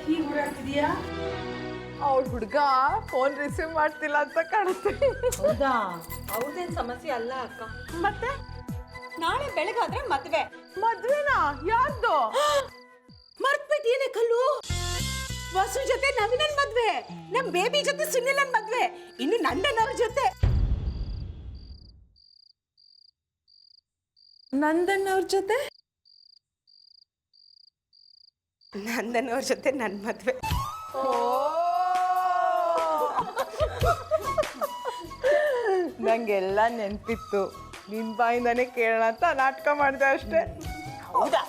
ಹೀಗೆ ಓಡಾಡ್ತಿದೀಯಾ? ಅವ್ಳ ಹುಡುಗ ಫೋನ್ ರಿಸೀವ್ ಮಾಡ್ತಿಲ್ಲ ಅಂತ ಕಾಣುತ್ತೆ. ಹೌದಾ? ಅವ್ರದೇನ್ ಸಮಸ್ಯೆ ಅಲ್ಲ ಅಕ್ಕ. ಮತ್ತೆ ನಾಳೆ ಬೆಳಗಾದ್ರೆ ಮದ್ವೆನಾ? ಯಾರ್ದು? ಮರ್ತ್ಬಿಟ್ಟೇನೆ ಕಲ್ಲು. ವಸು ಜೊತೆ ನವೀನನ್ ಮದ್ವೆ, ನಮ್ ಬೇಬಿ ಜೊತೆ ಸುನಿಲನ್ ಮದ್ವೆ, ಇನ್ನು ನಂದನವ್ರ ಜೊತೆ ನಂದಣ್ಣವ್ರ ಜೊತೆ ನನ್ ಮದ್ವೆ. ನಂಗೆಲ್ಲ ನೆನ್ಪಿತ್ತು. ನಿನ್ ಬಾಯಿಂದಾನೆ ಕೇಳೋಣ ಅಂತ ನಾಟಕ ಮಾಡಿದೆ ಅಷ್ಟೇ. ಹೌದಾ?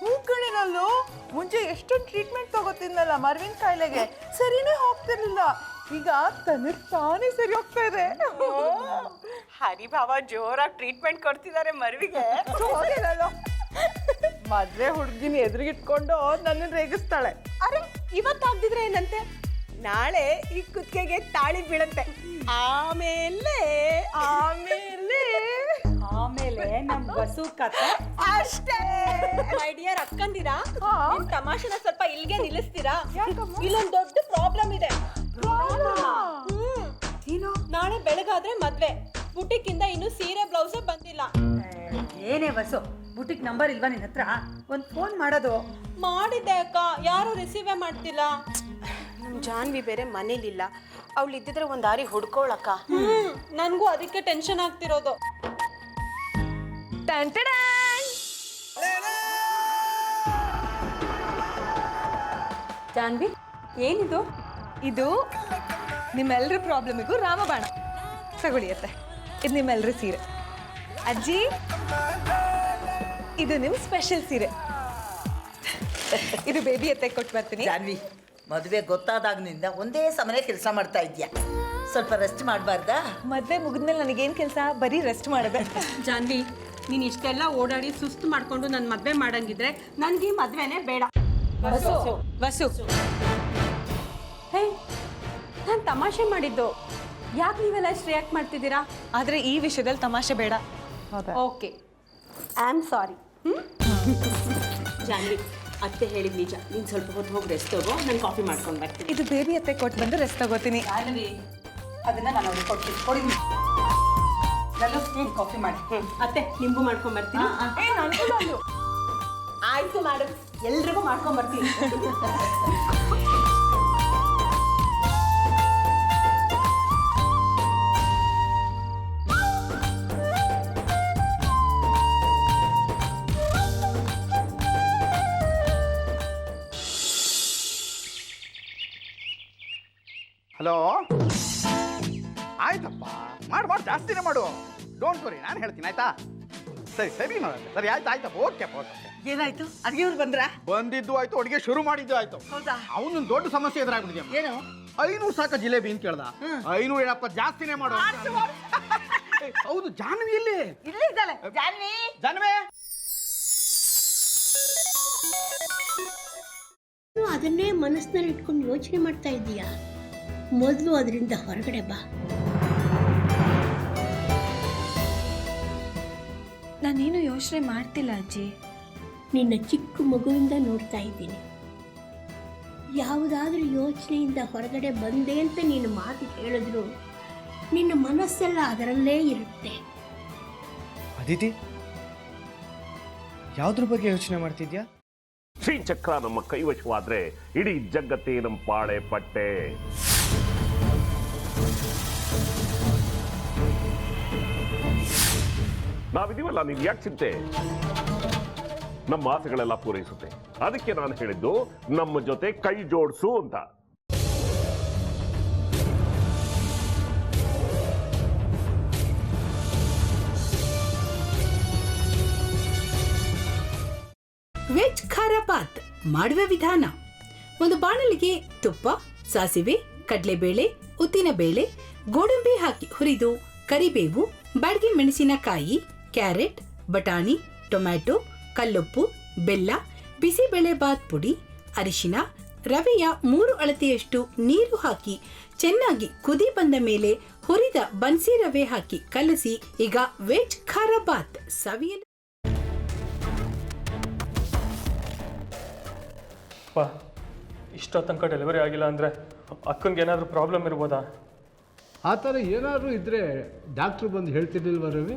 ಮೂಕಣಿನಲ್ಲೂ ಮುಂಚೆ ಎಷ್ಟೊಂದು ಟ್ರೀಟ್ಮೆಂಟ್ ತಗೋತಿದ್ನಲ್ಲ ಮರ್ವಿನ ಕಾಯಿಲೆಗೆ, ಸರಿನೇ ಹೋಗ್ತಿರ್ಲಿಲ್ಲ. ಈಗ ತನಗ್ ತಾನೇ ಸರಿ ಹೋಗ್ತಾ ಇದೆ. ಹರಿಭಾವ ಜೋರಾಗಿ ಟ್ರೀಟ್ಮೆಂಟ್ ಕೊಡ್ತಿದ್ದಾರೆ ಮರ್ವಿಗೆ. ಮದ್ವೆ ಹುಡುಗಿನ ಎದುರಿಗಿಟ್ಕೊಂಡು ನನ್ನ ರೇಗಿಸ್ತಾಳೆ. ಅರೆ ಇವತ್ತಾಗ್ದಿದ್ರೆ ಏನಂತೆ, ನಾಳೆ ಈ ಕುತ್ತಿಗೆಗೆ ತಾಳಿ ಬೀಳಂತೆ. ಆಮೇಲೆ ಆಮೇಲೆ ಆಮೇಲೆ ನಮ್ ಬಸು ಕಥೆ ಅಷ್ಟೇ. ಮೈ ಡಿಯರ್ ಅಕ್ಕಂದಿರಾ, ನಿಮ್ ತಮಾಷೆನ ಸ್ವಲ್ಪ ಇಲ್ಲಿಗೆ ನಿಲ್ಲಿಸ್ತೀರಾ? ಇಲ್ಲೊಂದ್ ದೊಡ್ಡ ಪ್ರಾಬ್ಲಮ್ ಇದೆ. ಏನು? ನಾಳೆ ಬೆಳಗಾದ್ರೆ ಮದ್ವೆ, ಬುಟಿಕ್ ಇಂದ ಇನ್ನು ಸೀರೆ ಬ್ಲೌಸೇ ಬಂದಿಲ್ಲ. ಏನೇ ಬಸ್ಸು, ಬುಟಿಕ್ ನಂಬರ್ ಇಲ್ವಾ ನಿನ್ನ ಹತ್ರ? ಒಂದು ಫೋನ್ ಮಾಡೋದು. ಮಾಡಿದ್ದೆ ಅಕ್ಕ, ಯಾರು ರಿಸೀವೇ ಮಾಡ್ತಿಲ್ಲ. ನಮ್ ಜಾನ್ವಿ ಬೇರೆ ಮನೇಲಿಲ್ಲ, ಅವಳು ಇದ್ದಿದ್ರೆ ಒಂದ್ ದಾರಿ ಹುಡ್ಕೋಳಕ್ಕ. ನನ್ಗೂ ಅದಕ್ಕೆ ಟೆನ್ಷನ್ ಆಗ್ತಿರೋದು. ಜಾನ್ವಿ, ಏನಿದು? ಇದು ನಿಮ್ಮೆಲ್ಲರ ಪ್ರಾಬ್ಲಮಿಗೂ ರಾಮಬಾಣ. ತಗೊಳ್ಳಿಯತ್ತೆ, ಇದು ನಿಮ್ಮೆಲ್ಲರ ಸೀರೆ. ಅಜ್ಜಿ, ಇದು ನಿಮ್ ಸ್ಪೆಷಲ್ ಸೀರೆ. ಇದು ಬೇಬಿ ಎತ್ತೆ ಕೊಟ್ಟು ಬರ್ತೀನಿ. ಜಾನ್ವಿ, ಮದುವೆ ಗೊತ್ತಾದಾಗಿನಿಂದ ಒಂದೇ ಸಮನೆ ಕೆಲಸ ಮಾಡ್ತಾ ಇದ್ಯಾ, ಸ್ವಲ್ಪ ರೆಸ್ಟ್ ಮಾಡಬಾರ್ದಾ? ಮದ್ವೆ ಮುಗಿದ್ಮೇಲೆ ನನಗೇನು ಕೆಲಸ? ಬರೀ ರೆಸ್ಟ್ ಮಾಡೋದೆ. ಜಾನ್ವಿ, ನೀನ್ ಇಷ್ಟೆಲ್ಲ ಓಡಾಡಿ ಸುಸ್ತು ಮಾಡ್ಕೊಂಡು ನನ್ ಮದ್ವೆ ಮಾಡಂಗಿದ್ರೆ ನನ್ಗೆ ಮದ್ವೆನೇ ಬೇಡ. ವಸು, ಹೇ, ನಾನ್ ತಮಾಷೆ ಮಾಡಿದ್ದು. ಯಾಕೆ ನೀವೆಲ್ಲ ಇಷ್ಟು ರಿಯಾಕ್ಟ್ ಮಾಡ್ತಿದ್ದೀರಾ? ಆದ್ರೆ ಈ ವಿಷಯದಲ್ಲಿ ತಮಾಷೆ ಬೇಡ. Okay, I am sorry. Janhvi, ಅತ್ತೆ ಹೇಳಿದ ನಿಜ. ನೀನು ಸ್ವಲ್ಪ ಹೊತ್ತು ಹೋಗಿ ರೆಸ್ಟ್ ತಗೋ, ನಾನು ಕಾಫಿ ಮಾಡ್ಕೊಂಡು ಬರ್ತೀನಿ. ಇದು ಬೇಬಿ ಎತ್ತೆ ಕೊಟ್ಟು ಬಂದು ರೆಸ್ಟ್ ತಗೋತೀನಿ. ಅದನ್ನ ನಾನು ಅವ್ರಿಗೆ ಕೊಡ್ತೀನಿ. ಕೊಡಿ ಕಾಫಿ ಮಾಡಿ. ಅತ್ತೆ, ನಿಂಬು ಮಾಡ್ಕೊಂಡ್ ಬರ್ತೀನಿ. ಆಯ್ತು ಮೇಡಮ್, ಎಲ್ರಿಗೂ ಮಾಡ್ಕೊಂಡ್ ಬರ್ತೀನಿ. ಹಲೋ, ಆಯ್ತಪ್ಪ, ಮಾಡು ಜಾಸ್ತಿನೇ ಮಾಡು. ಡೋಂಟ್ ವರಿ, ನಾನು ಹೇಳ್ತೀನಿ ಆಯ್ತಾ? ಸರಿ ಸರಿ ಸರಿ, ಆಯ್ತು ಆಯ್ತಪ್ಪ, ಓಕೆಪ್ಪ ಓಕೆ. ಏನಾಯ್ತು? ಅಡುಗೆಯವ್ರು ಬಂದ್ರಾ? ಬಂದಿದ್ದು ಆಯ್ತು, ಅಡುಗೆ ಶುರು ಮಾಡಿದ್ದು ಆಯ್ತು. ಹೌದಾ? ಅವನೊಂದು ದೊಡ್ಡ ಸಮಸ್ಯೆ ಎದುರಾಗ್ಬಿಟ್ಟಿದ್ಯಾ. ಏನು? 500 ಸಾಕ ಜಿಲೇಬಿ ಅಂತ ಕೇಳ್ದ. 500 ಏನಪ್ಪ, ಜಾಸ್ತಿನೇ ಮಾಡು. ಹೌದು, ಜಾನ್ವಿ ಇಲ್ಲಿ ಇಲ್ಲೇ ಇದ್ದಾಳೆ. ಜಾನ್ವಿ, ಜಾನ್ವಿ, ಅದನ್ನೇ ಮನಸ್ಸಿನಲ್ಲಿ ಇಟ್ಕೊಂಡು ಯೋಚನೆ ಮಾಡ್ತಾ ಇದ್ದೀಯಾ? ಮೊದಲು ಅದರಿಂದ ಹೊರಗಡೆ ಬಾ. ನಾನೇನು ಯೋಚನೆ ಮಾಡ್ತಿಲ್ಲ ಅಜ್ಜಿ. ನಿನ್ನ ಚಿಕ್ಕ ಮಗುವಿಂದ ನೋಡ್ತಾ ಇದ್ದೀನಿ. ಯಾವುದಾದ್ರೂ ಯೋಚನೆಯಿಂದ ಹೊರಗಡೆ ಬಂದೆ ಅಂತ ನೀನು ಮಾತು ಹೇಳಿದ್ರು ನಿನ್ನ ಮನಸ್ಸೆಲ್ಲ ಅದರಲ್ಲೇ ಇರುತ್ತೆ. ಅದಿತಿ, ಯಾವುದ್ರ ಬಗ್ಗೆ ಯೋಚನೆ ಮಾಡ್ತಿದ್ಯಾ? ಶ್ರೀಚಕ್ರ ನಮ್ಮ ಕೈವಶವಾದ್ರೆ ಇಡೀ ಜಗತ್ತೇ ನಮ್ಮ ಪಾಳೆ ಪಟ್ಟೆ. ನಾವಿದೀವಲ್ಲ, ನೀವು ಯಾಕೆ ಚಿಂತೆ? ನಮ್ಮ ಆಸೆಗಳೆಲ್ಲ ಪೂರೈಸುತ್ತೆ. ಅದಕ್ಕೆ ನಾನು ಹೇಳಿದ್ದು ನಮ್ಮ ಜೊತೆ ಕೈ ಜೋಡಿಸು ಅಂತ. ವೆಜ್ ಖಾರ ಬಾತ್ ಮಾಡುವ ವಿಧಾನ: ಒಂದು ಬಾಣಲಿಗೆ ತುಪ್ಪ, ಸಾಸಿವೆ, ಕಡಲೆಬೇಳೆ, ಉದ್ದಿನಬೇಳೆ, ಗೋಡಂಬಿ ಹಾಕಿ ಹುರಿದು ಕರಿಬೇವು, ಬಾಡಿಗೆ ಮೆಣಸಿನಕಾಯಿ, ಕ್ಯಾರೆಟ್, ಬಟಾಣಿ, ಟೊಮ್ಯಾಟೊ, ಕಲ್ಲುಪ್ಪು, ಬೆಲ್ಲ, ಬಿಸಿಬೇಳೆ ಬಾತ್ ಪುಡಿ, ಅರಿಶಿನ, ರವೆಯ 3 ಅಳತೆಯಷ್ಟು ನೀರು ಹಾಕಿ ಚೆನ್ನಾಗಿ ಕುದಿ ಬಂದ ಮೇಲೆ ಹುರಿದ ಬನ್ಸಿ ರವೆ ಹಾಕಿ ಕಲಸಿ. ಈಗ ವೆಜ್ ಖಾರ ಬಾತ್ ಸವಿಯಲು. ಇಷ್ಟೋ ತನಕ ಡೆಲಿವರಿ ಆಗಿಲ್ಲ ಅಂದರೆ ಅಕ್ಕಂಗೆ ಏನಾದರೂ ಪ್ರಾಬ್ಲಮ್ ಇರ್ಬೋದಾ? ಆ ಥರ ಏನಾದರೂ ಇದ್ದರೆ ಡಾಕ್ಟ್ರು ಬಂದು ಹೇಳ್ತಿರ್ಲಿಲ್ವ ರವಿ?